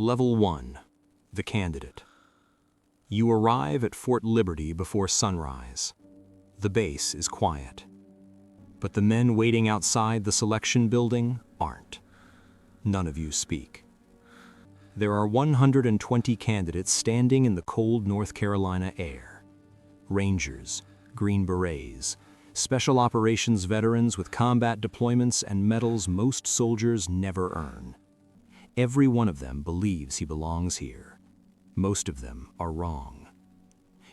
Level 1. The Candidate. You arrive at Fort Liberty before sunrise. The base is quiet. But the men waiting outside the selection building aren't. None of you speak. There are 120 candidates standing in the cold North Carolina air. Rangers, Green Berets, special operations veterans with combat deployments and medals most soldiers never earn. Every one of them believes he belongs here. Most of them are wrong.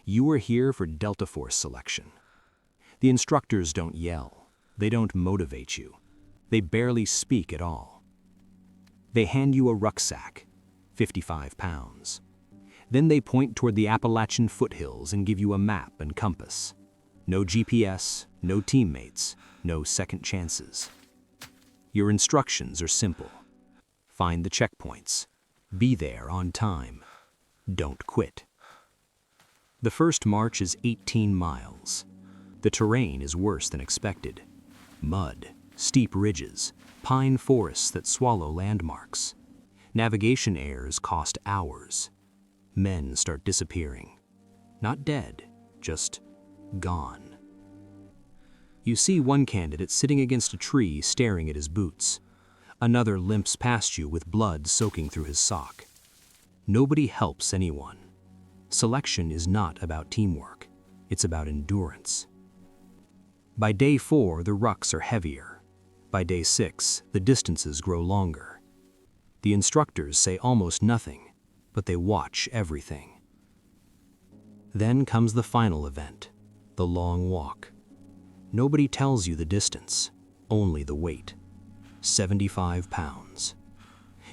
You are here for Delta Force selection. The instructors don't yell. They don't motivate you. They barely speak at all. They hand you a rucksack, 55 pounds. Then they point toward the Appalachian foothills and give you a map and compass. No GPS, no teammates, no second chances. Your instructions are simple. Find the checkpoints. Be there on time. Don't quit. The first march is 18 miles. The terrain is worse than expected. Mud, steep ridges, pine forests that swallow landmarks. Navigation errors cost hours. Men start disappearing. Not dead, just gone. You see one candidate sitting against a tree staring at his boots. Another limps past you with blood soaking through his sock. Nobody helps anyone. Selection is not about teamwork. It's about endurance. By day 4, the rucks are heavier. By day 6, the distances grow longer. The instructors say almost nothing, but they watch everything. Then comes the final event, the long walk. Nobody tells you the distance, only the weight. 75 pounds.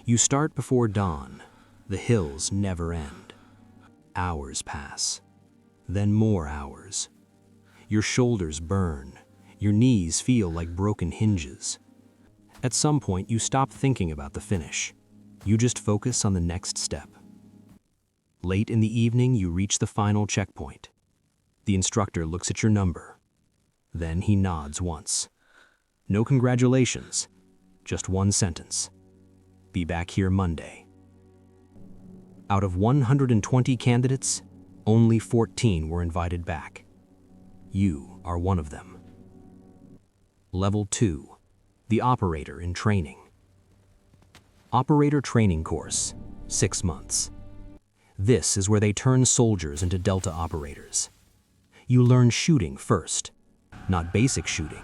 You start before dawn. The hills never end. Hours pass, then more hours. Your shoulders burn. Your knees feel like broken hinges. At some point, you stop thinking about the finish. You just focus on the next step. Late in the evening, you reach the final checkpoint. The instructor looks at your number. Then he nods once. No congratulations, just one sentence. Be back here Monday. Out of 120 candidates, only 14 were invited back. You are one of them. Level 2. The Operator in Training. Operator Training Course, 6 months. This is where they turn soldiers into Delta operators. You learn shooting first. Not basic shooting.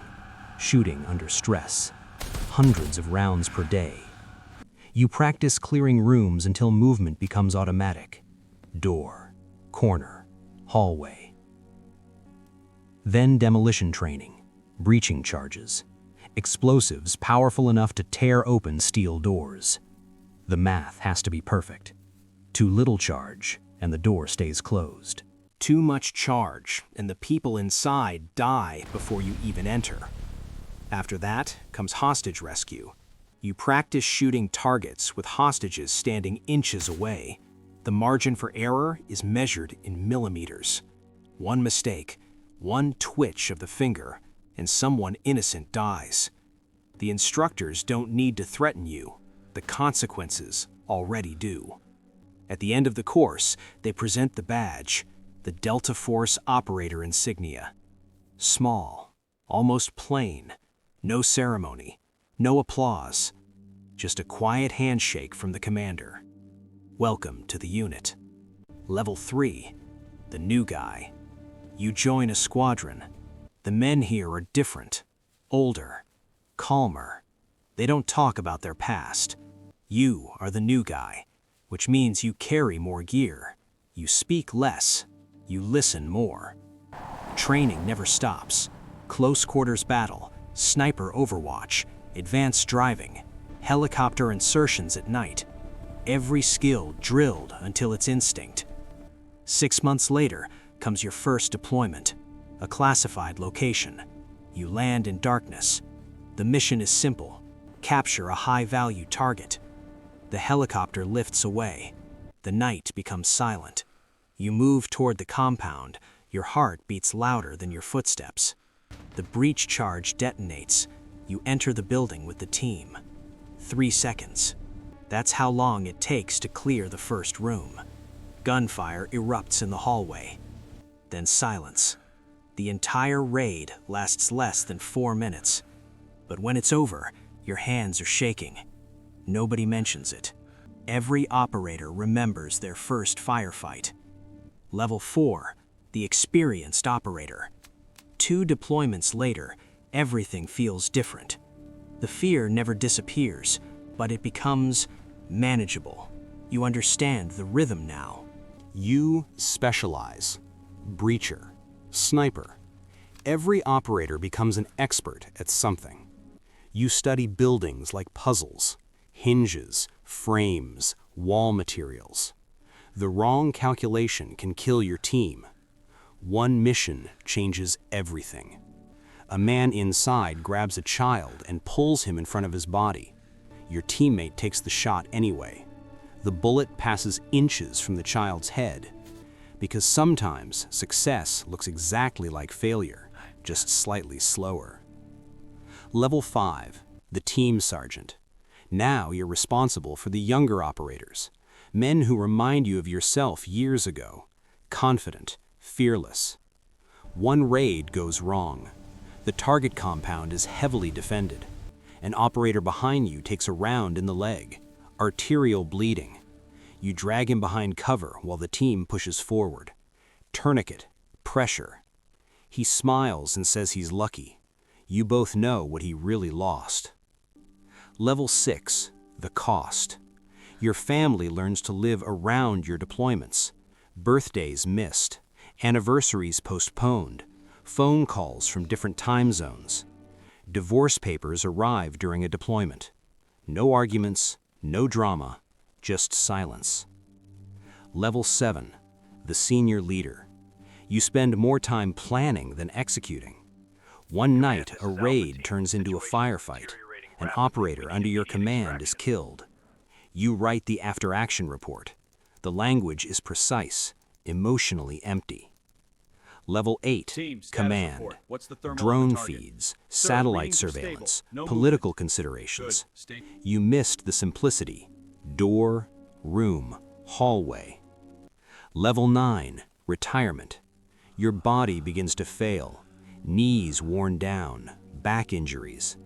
Shooting under stress. Hundreds of rounds per day. You practice clearing rooms until movement becomes automatic. Door, corner, hallway. Then demolition training, breaching charges, explosives powerful enough to tear open steel doors. The math has to be perfect. Too little charge, and the door stays closed. Too much charge, and the people inside die before you even enter. After that comes hostage rescue. You practice shooting targets with hostages standing inches away. The margin for error is measured in millimeters. One mistake, one twitch of the finger, and someone innocent dies. The instructors don't need to threaten you. The consequences already do. At the end of the course, they present the badge, the Delta Force Operator insignia. Small, almost plain, no ceremony. No applause, just a quiet handshake from the commander. Welcome to the unit. Level 3, the new guy. You join a squadron. The men here are different, older, calmer. They don't talk about their past. You are the new guy, which means you carry more gear. You speak less. You listen more. Training never stops. Close quarters battle, sniper overwatch, advanced driving, helicopter insertions at night. Every skill drilled until it's instinct. 6 months later comes your first deployment, a classified location. You land in darkness. The mission is simple: capture a high-value target. The helicopter lifts away. The night becomes silent. You move toward the compound. Your heart beats louder than your footsteps. The breach charge detonates. You enter the building with the team. 3 seconds. That's how long it takes to clear the first room. Gunfire erupts in the hallway. Then silence. The entire raid lasts less than 4 minutes. But when it's over, your hands are shaking. Nobody mentions it. Every operator remembers their first firefight. Level 4, the experienced operator. 2 deployments later, everything feels different. The fear never disappears, but it becomes manageable. You understand the rhythm now. You specialize. Breacher, sniper. Every operator becomes an expert at something. You study buildings like puzzles, hinges, frames, wall materials. The wrong calculation can kill your team. One mission changes everything. A man inside grabs a child and pulls him in front of his body. Your teammate takes the shot anyway. The bullet passes inches from the child's head. Because sometimes success looks exactly like failure, just slightly slower. Level 5, the team sergeant. Now you're responsible for the younger operators, men who remind you of yourself years ago, confident, fearless. One raid goes wrong. The target compound is heavily defended. An operator behind you takes a round in the leg, arterial bleeding. You drag him behind cover while the team pushes forward. Tourniquet, pressure. He smiles and says he's lucky. You both know what he really lost. Level 6, the cost. Your family learns to live around your deployments. Birthdays missed, anniversaries postponed, phone calls from different time zones. Divorce papers arrive during a deployment. No arguments, no drama, just silence. Level 7, the senior leader. You spend more time planning than executing. One night, a raid turns into a firefight. An operator under your command is killed. You write the after-action report. The language is precise, emotionally empty. Level 8, command. Drone feeds, satellite surveillance, political considerations. You missed the simplicity. Door, room, hallway. Level 9, retirement. Your body begins to fail. Knees worn down, back injuries.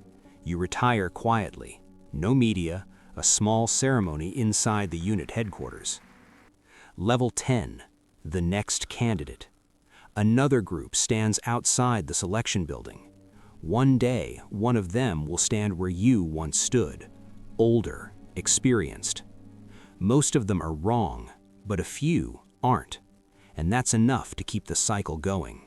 You retire quietly. No media, a small ceremony inside the unit headquarters. Level 10, the next candidate. Another group stands outside the selection building. One day, one of them will stand where you once stood, older, experienced. Most of them are wrong, but a few aren't, and that's enough to keep the cycle going.